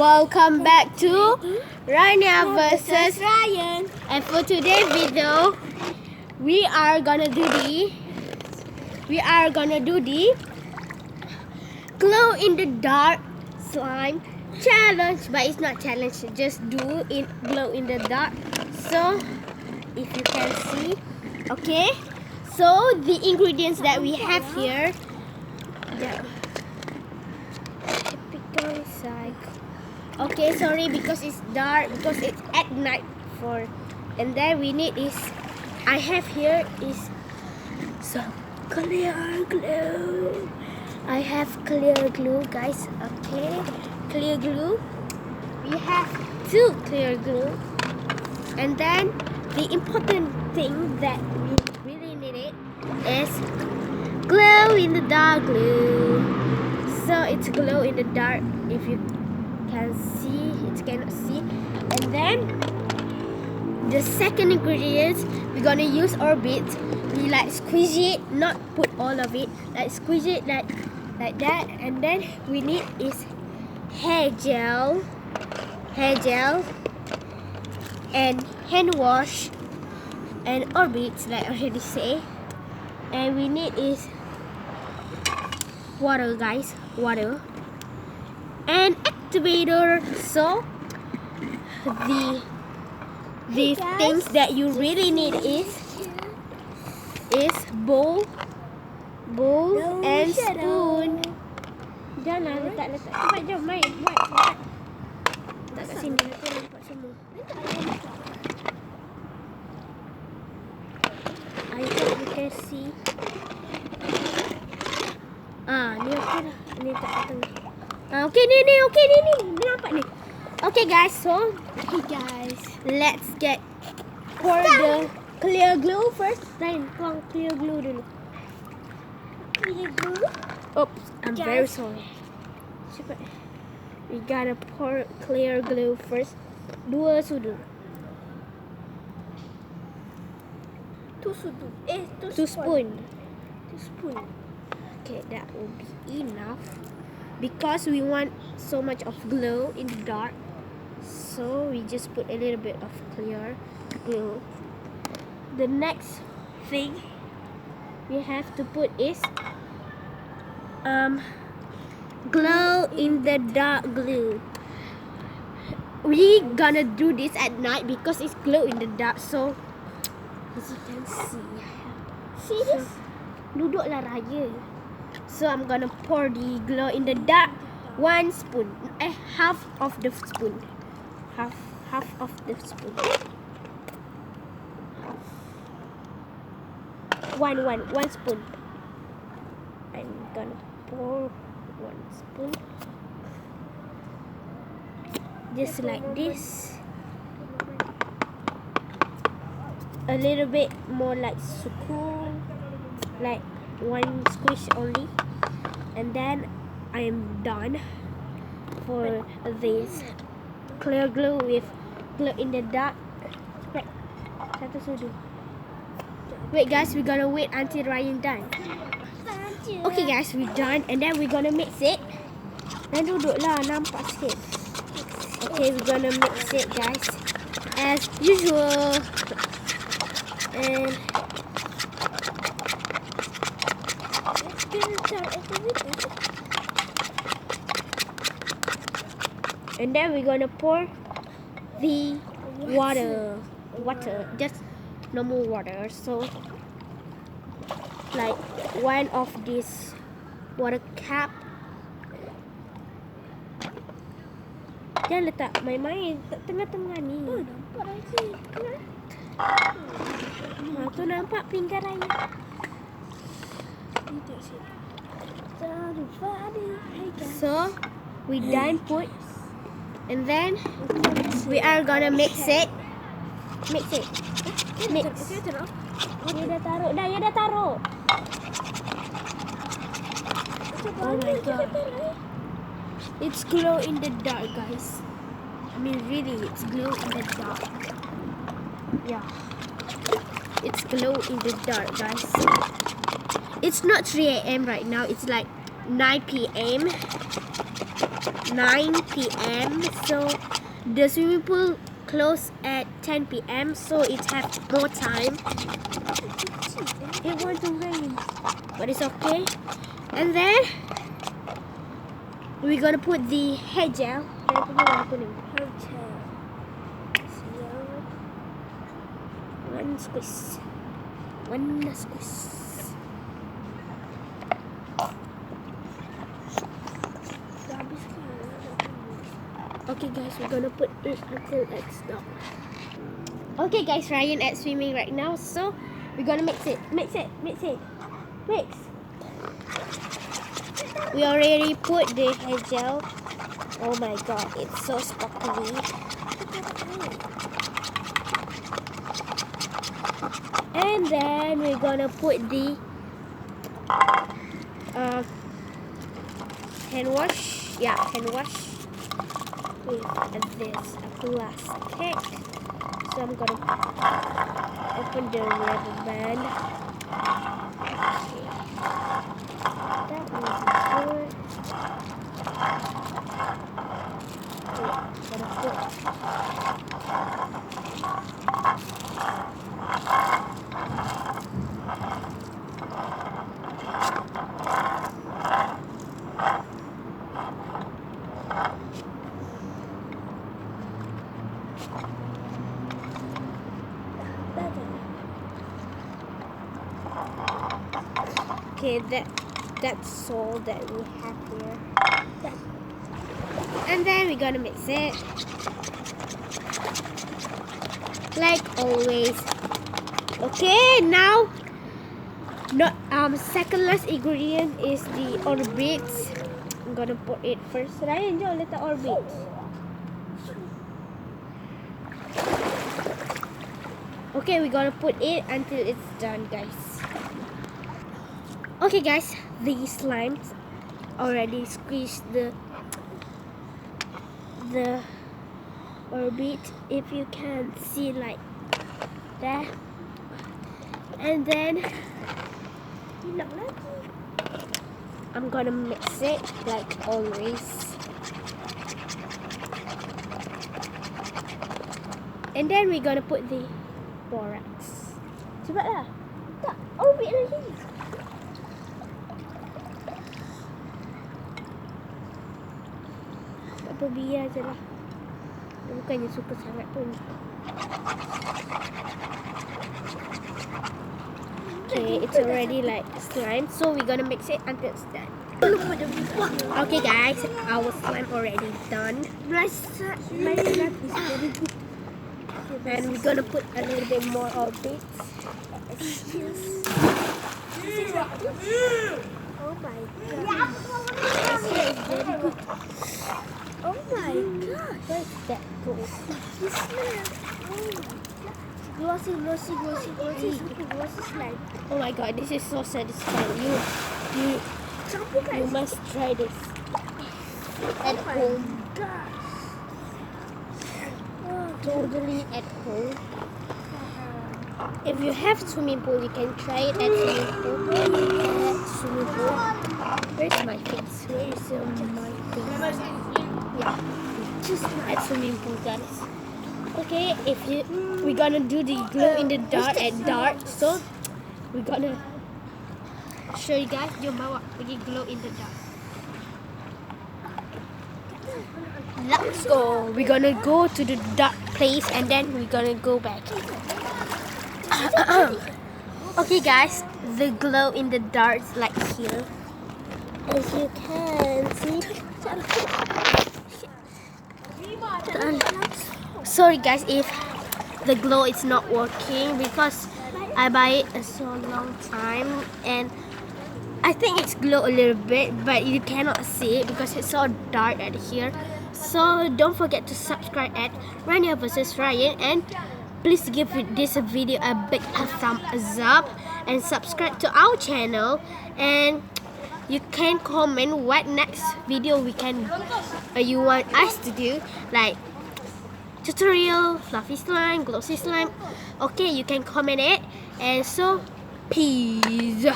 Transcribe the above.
Welcome back to Rania versus Ryan. And for today's video, we are gonna do the glow in the dark slime challenge. But it's not challenge, just do it glow in the dark. So if you can see, okay. So the ingredients that we have here, okay, sorry, because it's dark, because it's at night for, and then we need is, I have here is some clear glue. I have clear glue, guys. Okay, clear glue. We have 2 clear glue, and then the important thing that we really need it is glow in the dark glue. So it's glow in the dark. If you can see, it cannot see. And then the second ingredient, we're gonna use our beads. We like squeeze it, not put all of it, like squeeze it like that. And then we need is hair gel and hand wash and our beads, like I already say. And we need is water, guys, water and activator. So the things that you really need is bowl and spoon. Jangan letak cepat jom main buat. Letak kat sini nanti nampak semua. I hope you can see. Ni okey dah. Ni letak kat tengah. Okay, ni nampak ni. Okay guys, so let's get pour the clear glue first. Then tuang clear glue dulu. Clear glue. Oops, I'm very sorry. Cepat. We gotta pour clear glue first. 2 sudu. 2 sudu. 2 spoon. 2 spoon. Okay, that will be enough. Because we want so much of glow in the dark, so we just put a little bit of clear glue. The next thing we have to put is glow in the dark glue. We gonna do this at night because it's glow in the dark. So as you can see, duduklah Raya. So I'm gonna pour the glow in the dark 1 spoon. Half of the spoon. Half of the spoon. One spoon. I'm gonna pour 1 spoon. Just like this. A little bit more like suku, like 1 squish only, and then I am done for this clear glue with glow in the dark. Wait, satu sudu. Wait guys, we're gonna wait until Ryan done. Okay guys, we're done, and then we're gonna mix it. Dan duduklah, nampak sikit. Okay, we're gonna mix it guys, as usual. And then we're gonna pour the water, just normal water. So like 1 of this water cup. Jangan letak main-main tengah-tengah ni. Nampak lagi. Tu nampak pinggan Raya. So we done put, and then we are gonna mix it. Mix. Dia dah taruh. Oh my god. It's glow in the dark, guys. I mean really, it's glow in the dark. Yeah. It's glow in the dark, guys. It's not 3 a.m. right now. It's like 9 p.m. 9 p.m. So the swimming pool close at 10 p.m. so it have more time. It want to rain, but it's okay. And then we're gonna put the hair gel. One squeeze. One squeeze. Okay guys, we're gonna put it until it's done. Okay guys, Ryan at swimming right now, so we're gonna mix it. Mix. We already put the hair gel. Oh my god, it's so sparkly. And then we're gonna put the hand wash. Yeah, hand wash with this plastic. So I'm gonna open the rubber band. Okay. That will be good. Gonna put okay, that's all that we have here. And then we're gonna mix it like always. Okay, now second last ingredient is the orbits. I'm gonna put it first. Ryan, jom letak orbits. Okay, we're gonna put it until it's done, guys. Okay guys, the slimes already squeezed the orbit, if you can see like that. And then I'm gonna mix it like always. And then we're gonna put the borax. Cepatlah. Tak, orbit lagi. Apa biar je lah. Dia bukannya suka sangat pun. Okay, it's already like slime, so we're gonna mix it until it's done. Okay guys, our slime already done. My slime is very good. And we're gonna put a little bit more of it. Oh my god. My slime is very good. Oh my god. Where's that go? This slime. Glossy slime. Oh my god, this is so satisfying. You must try this at home. Totally at home. If you have swimming pool, you can try it at swimming pool. Where's my face? Where is my face? Yeah, just at swimming pool, guys. Okay, we're gonna do the glow in the dark at dark, so we're gonna show you guys. Jom bawa pergi glow in the dark. Let's go. We're gonna go to the dark place and then we're gonna go back. Okay guys, the glow in the dark is like here. As you can see. Sorry guys if the glow is not working because I buy it a so long time and I think it's glow a little bit, but you cannot see it because it's so dark at here. So don't forget to subscribe at Rania vs Ryan, and please give this video a big thumbs up and subscribe to our channel. And you can comment what next video you want us to do, like tutorial, fluffy slime, glossy slime. Okay, you can comment it. And so peace.